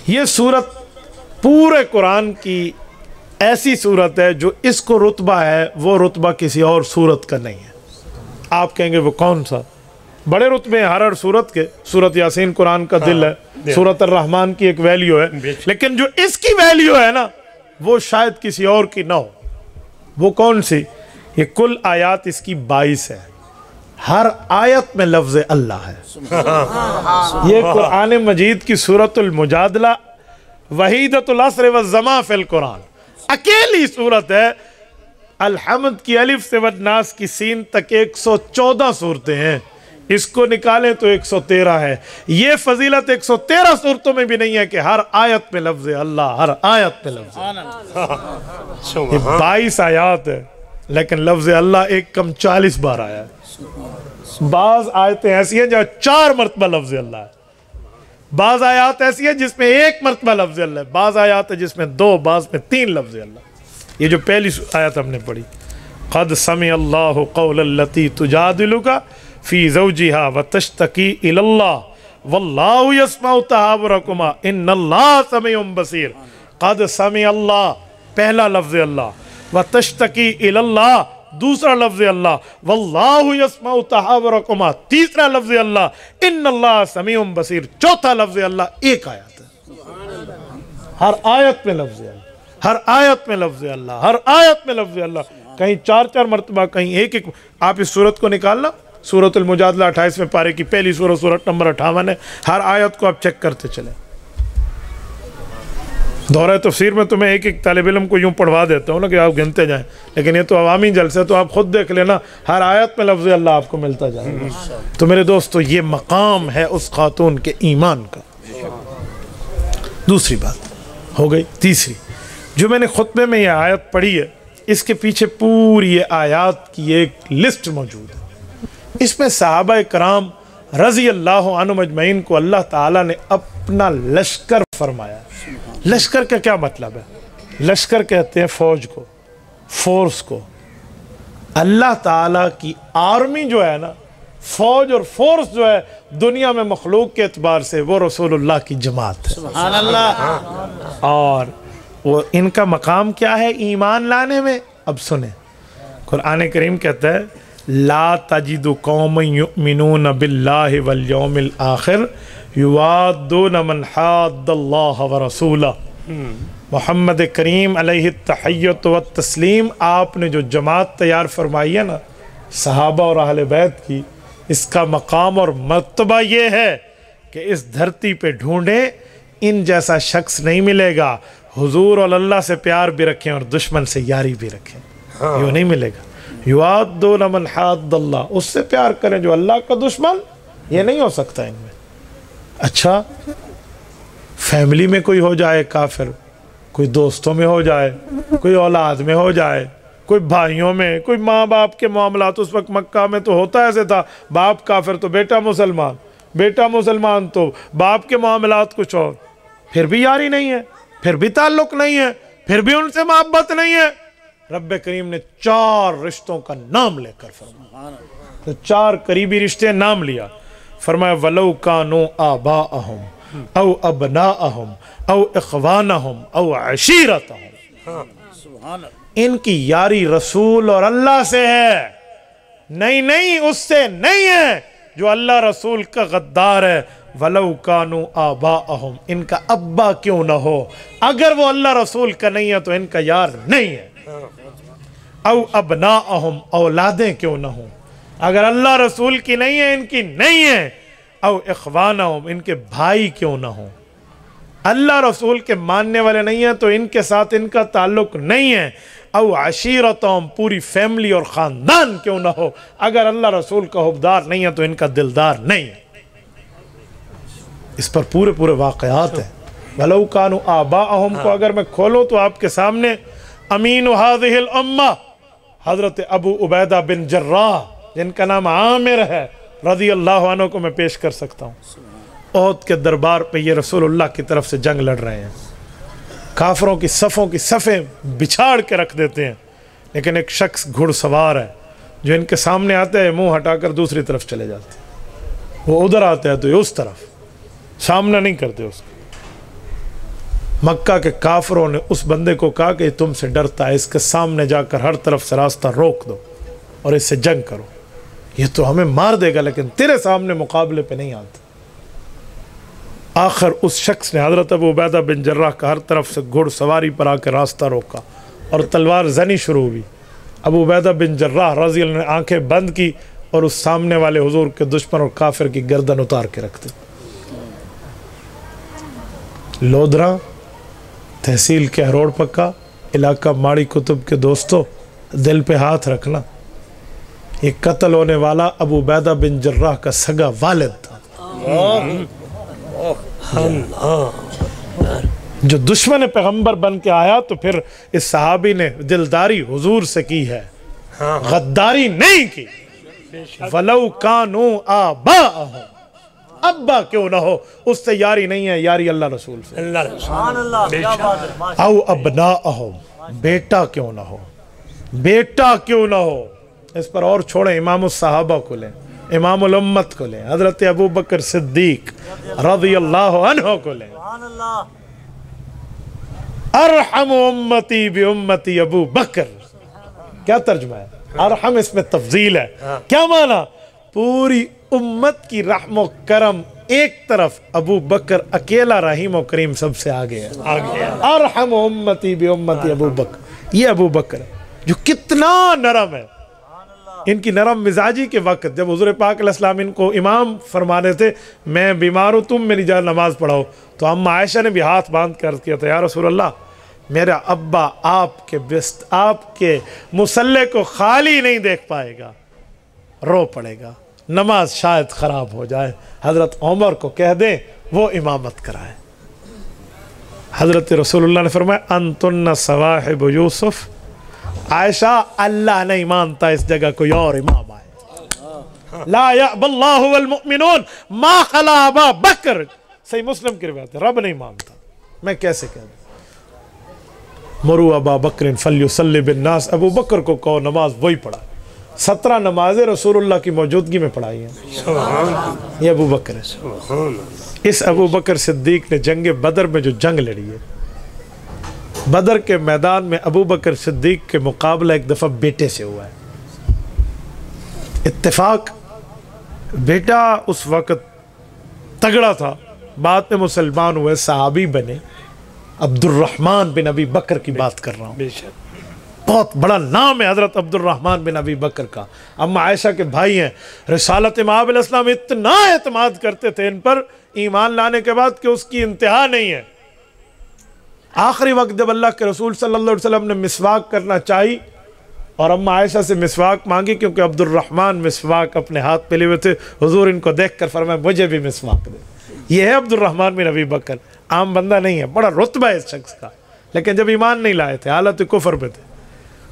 یہ صورت پورے قرآن کی ایسی صورت ہے جو اس کو رتبہ ہے وہ رتبہ کسی اور صورت کا نہیں ہے. آپ کہیں گے وہ کون سا؟ بڑے رتبے ہیں ہر صورت کے. سورت یاسین قرآن کا دل ہے, سورت الرحمن کی ایک ویلیو ہے, لیکن جو اس کی ویلیو ہے نا وہ شاید کسی اور کی نہ ہو. وہ کون سی؟ یہ کل آیات اس کی 22 ہے. ہر آیت میں لفظ اللہ ہے. یہ قرآن مجید کی سورت المجادلہ وحیدۃ العصر والزماں فی القرآن اکیلی صورت ہے. الحمد کی الف سے والناس کی سین تک 114 صورتیں ہیں. اس کو نکالیں تو 113 ہے. یہ فضیلت 113 صورتوں میں بھی نہیں ہے کہ ہر آیت میں لفظ اللہ, ہر آیت میں لفظ اللہ. یہ 22 آیات ہے لیکن لفظ اللہ ایک کم 40 بار آیا ہے. بعض آیتیں ایسی ہیں جہاں 4 مرتبہ لفظ اللہ ہے, بعض آیات ایسی ہیں جس میں 1 مرتبہ لفظ اللہ ہے, بعض آیات ہیں جس میں 2, بعض میں 3 لفظ اللہ. یہ جو پہلی آیت ہم نے پڑھی, قد سمع اللہ قول التی تجادلک فی زوجہا وتشتکی الی اللہ واللہ یسمع تحاورکما ان اللہ سمیع بصیر. قد سمع اللہ پہلا لفظ اللہ, وتشتکی الی اللہ دوسرا لفظ اللہ, واللہ یسمع تحاورکما تیسرا لفظ اللہ, ان اللہ سمیع بصیر چوتھا لفظ اللہ. ایک آیت ہے, ہر آیت میں لفظ اللہ, ہر آیت میں لفظ اللہ, ہر آیت میں لفظ اللہ. کہیں 4 مرتبہ, کہیں 1. آپ اس صورت کو نکالنا, سورت المجادلہ 28ویں پارے کی پہلی سورت نمبر 58 ہے. ہر آیت کو آپ چیک کرتے چلیں. دورہ تفسیر میں تمہیں ایک طالب علم کو یوں پڑھوا دیتا ہوں نا کہ آپ گنتے جائیں, لیکن یہ تو عوامی جلسے, تو آپ خود دیکھ لینا ہر آیت میں لفظ اللہ آپ کو ملتا جائے گا. تو میرے دوستو یہ مقام ہے اس خاتون کے ایمان کا. دوسری بات ہو گئی. تیسری, جو میں نے خطبے میں یہ آیت پڑھی ہے اس کے پیچھے پوری یہ آیات کی ایک لسٹ موجود ہے. اس میں صحابہ کرام رضی اللہ عنہم اجمعین کو اللہ تعالیٰ نے اپنا لشکر فرمایا. لشکر کا کیا مطلب ہے؟ لشکر کہتے ہیں فوج کو, فورس کو. اللہ تعالیٰ کی آرمی جو ہے نا, فوج اور فورس جو ہے دنیا میں مخلوق کے اعتبار سے وہ رسول اللہ کی جماعت ہے. سبحان اللہ. اور وہ ان کا مقام کیا ہے ایمان لانے میں؟ اب سنیں, قرآن کریم کہتا ہے لا تجد قوما یؤمنون باللہ والیوم الآخر یوادون من حاد اللہ ورسولہ. محمد کریم علیہ التحیۃ والتسلیم, آپ نے جو جماعت تیار فرمائی ہے نا صحابہ اور اہل بیت کی, اس کا مقام اور مرتبہ یہ ہے کہ اس دھرتی پہ ڈھونڈیں ان جیسا شخص نہیں ملے گا. حضور اور اللہ سے پیار بھی رکھیں اور دشمن سے یاری بھی رکھیں, یہ نہیں ملے گا. یوادون من حاد اللہ, اس سے پیار کریں جو اللہ کا دشمن, یہ نہیں ہو سکتا ان میں. اچھا, فیملی میں کوئی ہو جائے کافر, کوئی دوستوں میں ہو جائے, کوئی اولاد میں ہو جائے, کوئی بھائیوں میں, کوئی ماں باپ کے معاملات. اس وقت مکہ میں تو ہوتا ایسے تھا, باپ کافر تو بیٹا مسلمان, بیٹا مسلمان تو باپ کے معاملات کچھ اور, پھر بھی یاری نہیں ہے, پھر بھی تعلق نہیں ہے, پھر بھی ان سے محبت نہیں ہے. رب کریم نے 4 رشتوں کا نام لے کر فرمایا, تو 4 قریبی رشتے نام لیا, فرمایا وَلَوْ كَانُوا آبَاءَهُمْ او ابناءَهُمْ او اخوانَهُمْ او عشیرتَهُمْ. ان کی یاری رسول اور اللہ سے ہے, نہیں اس سے نہیں ہے جو اللہ رسول کا غدار ہے. وَلَوْ كَانُوا آبَاءَهُمْ, ان کا ابا کیوں نہ ہو, اگر وہ اللہ رسول کا نہیں ہے تو ان کا یار نہیں ہے. او ابناءہم, اولادیں کیوں نہ ہوں, اگر اللہ رسول کی نہیں ہے ان کی نہیں ہے. او اخوانہم, ان کے بھائی کیوں نہ ہوں, اللہ رسول کے ماننے والے نہیں ہیں تو ان کے ساتھ ان کا تعلق نہیں ہے. او عشیرتہم, پوری فیملی اور خاندان کیوں نہ ہو, اگر اللہ رسول کا حبدار نہیں ہے تو ان کا دلدار نہیں ہے. اس پر پورے واقعات ہیں. وَلَوْ كَانُوا آبَاءَهُمْ کو اگر میں کھولوں تو آپ کے سامنے امین هذه الامہ حضرت ابو عبیدہ بن جراح, جن کا نام عامر ہے, رضی اللہ عنہ کو میں پیش کر سکتا ہوں. احد کے دربار پہ یہ رسول اللہ کی طرف سے جنگ لڑ رہے ہیں, کافروں کی صفوں کی صفیں بچھاڑ کے رکھ دیتے ہیں, لیکن ایک شخص گھڑ سوار ہے جو ان کے سامنے آتے ہیں منہ ہٹا کر دوسری طرف چلے جاتے ہیں. وہ ادھر آتے ہیں تو یہ اس طرف, سامنا نہیں کرتے اس کو. مکہ کے کافروں نے اس بندے کو کہا کہ تم سے ڈرتا ہے، اس کے سامنے جا کر ہر طرف سے راستہ روک دو اور اس سے جنگ کرو، یہ تو ہمیں مار دے گا لیکن تیرے سامنے مقابلے پہ نہیں آتا۔ آخر اس شخص نے حضرت ابو عبیدہ بن جراح کا ہر طرف سے گھڑ سواری پر آ کے راستہ روکا اور تلوار زنی شروع ہوئی۔ ابو عبیدہ بن جراح رضی اللہ عنہ نے آنکھیں بند کی اور اس سامنے والے حضور کے دشمن اور کافر کی گردن اتار کے رکھ دی۔ لودھرا تحصیل کے ہروڑ پکا علاقہ ماڑی کتب کے دوستو، دل پہ ہاتھ رکھنا، یہ قتل ہونے والا ابو عبیدہ بن جراح کا سگا والد تھا، جو دشمن پیغمبر بن کے آیا تو پھر اس صحابی نے دلداری حضور سے کی ہے، غداری نہیں کی۔ وَلَوْ كَانُوا آبَاءَهُمْ، ابا کیوں نہ ہو، اس سے یاری نہیں ہے، یاری اللہ رسول سے۔ او ابناءہم، بیٹا کیوں نہ ہو، بیٹا کیوں نہ ہو۔ اس پر اور چھوڑیں، امام الصحابہ کو لیں، امام الامت کو لیں، حضرت ابو بکر صدیق رضی اللہ عنہ کو لیں۔ ارحم امتی بی امتی ابو بکر، کیا ترجمہ ہے؟ ارحم اس میں تفضیل ہے، کیا معنی؟ پوری امت کی رحم و کرم ایک طرف، ابو بکر اکیلا رحیم و کریم سب سے آگے ہے۔ ارحم امتی بی امتی ابو بکر، یہ ابو بکر ہے جو کتنا نرم ہے۔ ان کی نرم مزاجی کے وقت جب حضور پاک علیہ السلام ان کو امام فرمانے تھے، میں بیمار ہوں تم میری جان نماز پڑھاؤ، تو اما عائشہ نے بھی ہاتھ باندھ کر کیا تھا، یا رسول اللہ میرا ابا آپ کے مصلے کو خالی نہیں دیکھ پائے گا، رو پڑے گا، نماز شاید خراب ہو جائے، حضرت عمر کو کہہ دیں وہ امامت کرائے۔ حضرت رسول اللہ نے فرمایا انتن صواحب یوسف، عائشہ اللہ نہیں مانتا اس جگہ کوئی اور امام آئے۔ لا یأبی اللہ والمؤمنون ما خلا ابا بکر، صحیح مسلم کی روایت ہے، رب نہیں مانتا، میں کیسے کہہ دوں؟ مرو ابا بکر فلیصلی بالناس، ابو بکر کو کہو نماز وہی پڑھا۔ 17 نمازیں رسول اللہ کی موجودگی میں پڑھائی ہیں، یہ ابو بکر ہے۔ اس ابو بکر صدیق نے جنگ بدر میں جو جنگ لڑی ہے، بدر کے میدان میں ابو بکر صدیق کے مقابلہ ایک دفعہ بیٹے سے ہوا ہے۔ اتفاق، بیٹا اس وقت تگڑا تھا، بعد میں مسلمان ہوئے، صحابی بنے، عبد الرحمن بن ابی بکر کی بات کر رہا ہوں، بہت بڑا نام ہے حضرت عبد الرحمن بن ابی بکر کا، اما عائشہ کے بھائی ہیں۔ رسالت مآب علیہ السلام اتنا اعتماد کرتے تھے ان پر ایمان لانے کے بعد کہ اس کی انتہا نہیں ہے۔ آخری وقت جب اللہ کے رسول صلی اللہ علیہ وسلم نے مسواک کرنا چاہی اور اما عائشہ سے مسواک مانگی، کیونکہ عبد الرحمن مسواک اپنے ہاتھ پہ لیے ہوئے تھے، حضور ان کو دیکھ کر فرمایا مجھے بھی مسواک دے۔ یہ ہے عبد الرحمن بن ابی بکر، عام بندہ نہیں ہے، بڑا رتبہ ہے اس شخص کا، لیکن جب ایمان نہیں لائے تھے، حالت کفر پہ تھے۔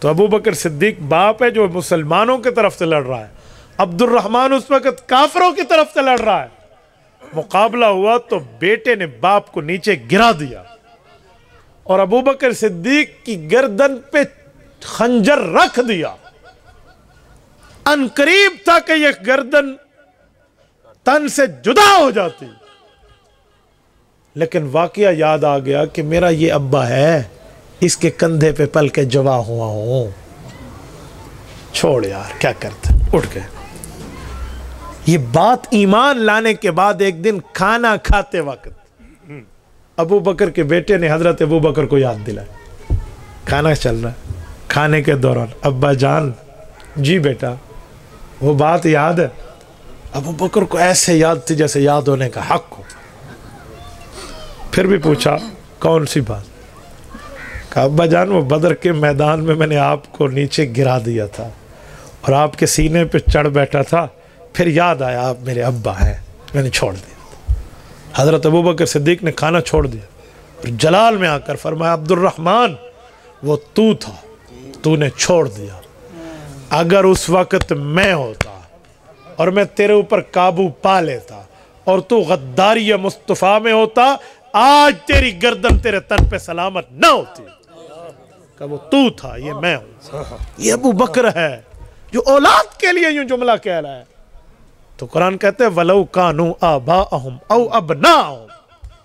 تو ابو بکر صدیق باپ ہے جو مسلمانوں کی طرف سے لڑ رہا ہے، عبد الرحمن اس وقت کافروں کی طرف سے لڑ رہا ہے۔ مقابلہ ہوا تو بیٹے نے باپ کو نیچے گرا دیا اور ابو بکر صدیق کی گردن پہ خنجر رکھ دیا۔ ان قریب تھا کہ یہ گردن تن سے جدا ہو جاتی، لیکن واقعہ یاد آ گیا کہ میرا یہ ابا ہے، اس کے کندھے پہ پل کے جوا ہوا ہوں، چھوڑ یار کیا کرتے، اٹھ گئے۔ یہ بات ایمان لانے کے بعد ایک دن کھانا کھاتے وقت ابو بکر کے بیٹے نے حضرت ابو بکر کو یاد دلایا، کھانا چل رہا ہے، کھانے کے دوران ابا جان، جی بیٹا وہ بات یاد ہے؟ ابو بکر کو ایسے یاد تھی جیسے یاد ہونے کا حق ہو۔ پھر بھی پوچھا کون سی بات؟ کہا ابا جان وہ بدر کے میدان میں نے آپ کو نیچے گرا دیا تھا اور آپ کے سینے پہ چڑھ بیٹھا تھا، پھر یاد آیا آپ میرے ابا ہیں، میں نے چھوڑ دیا۔ حضرت ابو بکر صدیق نے کھانا چھوڑ دیا اور جلال میں آ کر فرمایا عبد الرحمن وہ تو تھا، تو نے چھوڑ دیا، اگر اس وقت میں ہوتا اور میں تیرے اوپر قابو پا لیتا اور تو غداری مصطفیٰ میں ہوتا، آج تیری گردن تیرے تن پہ سلامت نہ ہوتی۔ کہ وہ تو تھا، یہ میں ہوں۔ یہ ابو بکر ہے جو اولاد کے لیے یوں جملہ کہہ رہا ہے۔ تو قرآن کہتے ہیں وَلَوْ كَانُوا آبَاءَهُمْ أَوْ أَبْنَاءَهُمْ،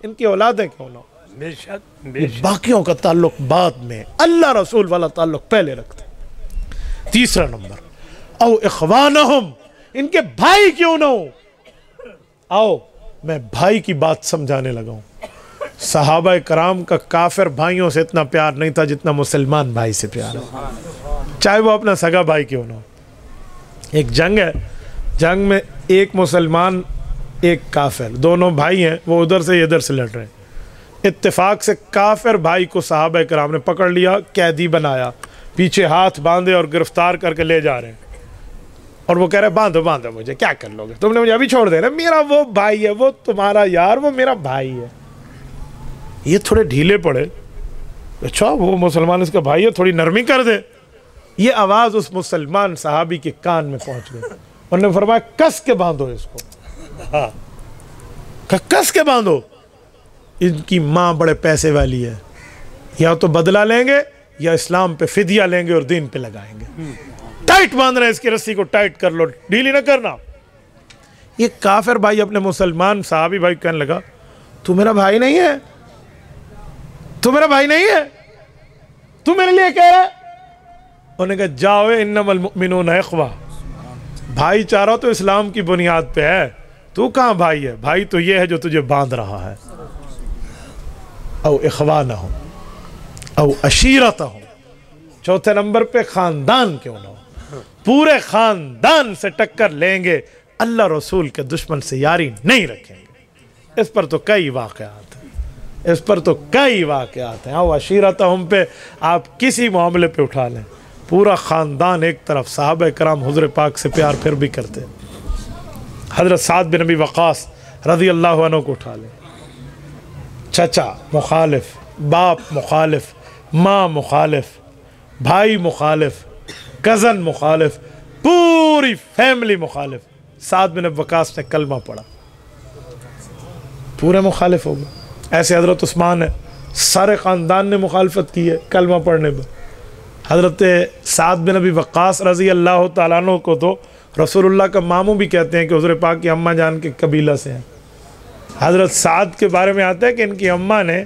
ان کی اولادیں کیوں نہ ہو۔ بے شک باقیوں کا تعلق بعد میں، اللہ رسول والا تعلق پہلے رکھتے۔ تیسرا نمبر، او اخوانہم، ان کے بھائی کیوں نہ ہو۔ آؤ میں بھائی کی بات سمجھانے لگا ہوں۔ صحابہ کرام کا کافر بھائیوں سے اتنا پیار نہیں تھا جتنا مسلمان بھائی سے پیار ہے، چاہے وہ اپنا سگا بھائی کیوں نہ ہو۔ ایک جنگ ہے، جنگ میں ایک مسلمان ایک کافر، دونوں بھائی ہیں، وہ ادھر سے ادھر سے لڑ رہے ہیں۔ اتفاق سے کافر بھائی کو صحابہ کرام نے پکڑ لیا، قیدی بنایا، پیچھے ہاتھ باندھے اور گرفتار کر کے لے جا رہے ہیں، اور وہ کہہ رہے باندھو باندھو مجھے، کیا کر لو گے تم نے مجھے ابھی چھوڑ دے رہے، میرا وہ بھائی ہے، وہ تمہارا یار، وہ میرا بھائی ہے۔ یہ تھوڑے ڈھیلے پڑے، اچھا وہ مسلمان اس کا بھائی ہے، تھوڑی نرمی کر دے۔ یہ آواز اس مسلمان صحابی کے کان میں پہنچ گئی، انہوں نے فرمایا کس کے باندھو اس کو، کس کے باندھو، ان کی ماں بڑے پیسے والی ہے، یا تو بدلہ لیں گے یا اسلام پہ فدیہ لیں گے اور دین پہ لگائیں گے، ٹائٹ باندھ رہے ہیں، اس کی رسی کو ٹائٹ کر لو، ڈھیلی نہ کرنا۔ یہ کافر بھائی اپنے مسلمان صحابی بھائی کہنے لگا تو میرا بھائی نہیں ہے، تو میرا بھائی نہیں ہے، تو میرے لیے کہہ رہا ہے۔ انہوں نے کہا جاؤ انما المؤمنون اخوہ، بھائی چارہ تو اسلام کی بنیاد پہ ہے، تو کہاں بھائی ہے، بھائی تو یہ ہے جو تجھے باندھ رہا ہے۔ او اخوانہم او عشیرتہم، چوتھے نمبر پہ خاندان کیوں نہ ہو، پورے خاندان سے ٹکر لیں گے، اللہ رسول کے دشمن سے یاری نہیں رکھیں گے۔ اس پر تو کئی واقعات ہیں، اس پر تو کئی واقعات ہیں۔ او عشیرتہم پہ آپ کسی معاملے پہ اٹھا لیں، پورا خاندان ایک طرف، صحابہ کرام حضور پاک سے پیار پھر بھی کرتے، حضرت سعد بن ابی وقاص رضی اللہ عنہ کو اٹھا لیں، چچا مخالف، باپ مخالف، ماں مخالف، بھائی مخالف، کزن مخالف، پوری فیملی مخالف۔ سعد بن ابی وقاص نے کلمہ پڑھا، پورے مخالف ہو گئے۔ ایسے حضرت عثمان ہے، سارے خاندان نے مخالفت کی ہے کلمہ پڑھنے پر۔ حضرت سعد بن ابی وقاص رضی اللہ تعالیٰ عنہ کو تو رسول اللہ کا ماموں بھی کہتے ہیں کہ حضور پاک کی اماں جان کے قبیلہ سے ہیں۔ حضرت سعد کے بارے میں آتا ہے کہ ان کی اماں نے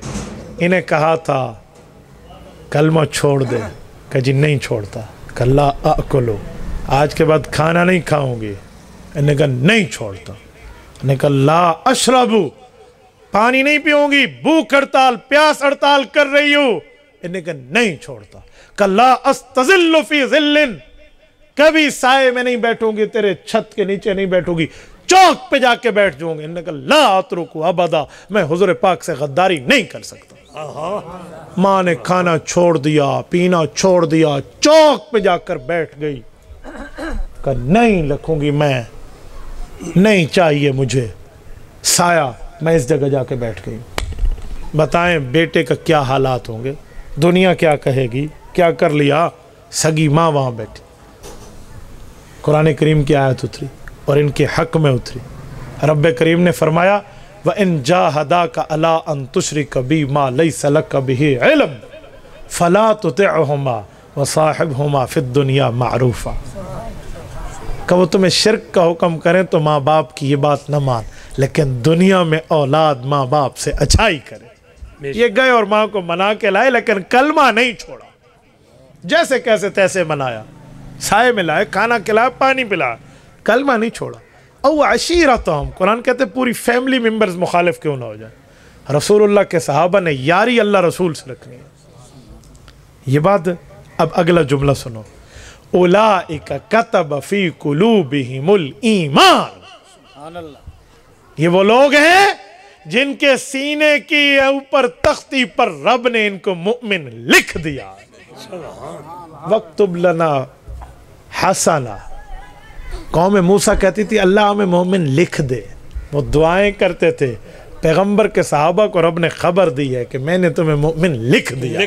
انہیں کہا تھا کلمہ چھوڑ دے، کہ جی نہیں چھوڑتا، کہ لا اکلو، آج کے بعد کھانا نہیں کھاؤں گی، انہوں نے کہا نہیں چھوڑتا، انہوں نے کہا لا اشربو، پانی نہیں پیوں گی، بھوک ہڑتال پیاس ہڑتال کر رہی ہوں، انہوں نے کہا نہیں چھوڑتا، کہ لا استظل فی ظل، کبھی سائے میں نہیں بیٹھوں گی، تیرے چھت کے نیچے نہیں بیٹھوں گی، چوک پہ جا کے بیٹھ جاؤں گے۔ انہوں نے کہا لا اترکو ابدا، میں حضور پاک سے غداری نہیں کر سکتا۔ ماں نے کھانا چھوڑ دیا، پینا چھوڑ دیا، چوک پہ جا کر بیٹھ گئی، کہ نہیں رکھوں گی، میں نہیں چاہیے مجھے سایہ، میں اس جگہ جا کے بیٹھ گئی۔ بتائیں بیٹے کا کیا حالات ہوں گے، دنیا کیا کہے گی، کیا کر لیا، سگی ماں وہاں بیٹھی۔ قرآن کریم کی آیت اتری اور ان کے حق میں اتری، رب کریم نے فرمایا وَإِن جَاهَدَاكَ عَلَىٰ أَن تُشْرِكَ بِي مَا لَيْسَ لَكَ بِهِ عِلْمٌ فَلَا تُطِعْهُمَا وَصَاحِبْهُمَا فِي الدُّنْيَا مَعْرُوفًا، کہ وہ تمہیں شرک کا حکم کریں تو ماں باپ کی یہ بات نہ مان، لیکن دنیا میں اولاد ماں باپ سے اچھائی کرے۔ یہ گئے اور ماں کو منا کے لائے، لیکن کلمہ نہیں چھوڑا، جیسے کیسے تیسے منایا، سائے میں لائے، کھانا کھلایا، پانی پلایا، کلمہ نہیں چھوڑا۔ او عشیرتہم، قرآن کہتے پوری فیملی ممبرز مخالف کیوں نہ ہو جائے، رسول اللہ کے صحابہ نے یاری اللہ رسول سے رکھنی ہے۔ یہ بات، اب اگلا جملہ سنو، اولئک کتب فی قلوبہم الایمان، یہ وہ لوگ ہیں جن کے سینے کی اوپر تختی پر رب نے ان کو مؤمن لکھ دیا۔ وَاکْتُبْ لَنَا حَسَنًا، قوم موسیٰ کہتی تھی اللہ ہمیں مومن لکھ دے، وہ دعائیں کرتے تھے، پیغمبر کے صحابہ کو رب نے خبر دی ہے کہ میں نے تمہیں مومن لکھ دیا۔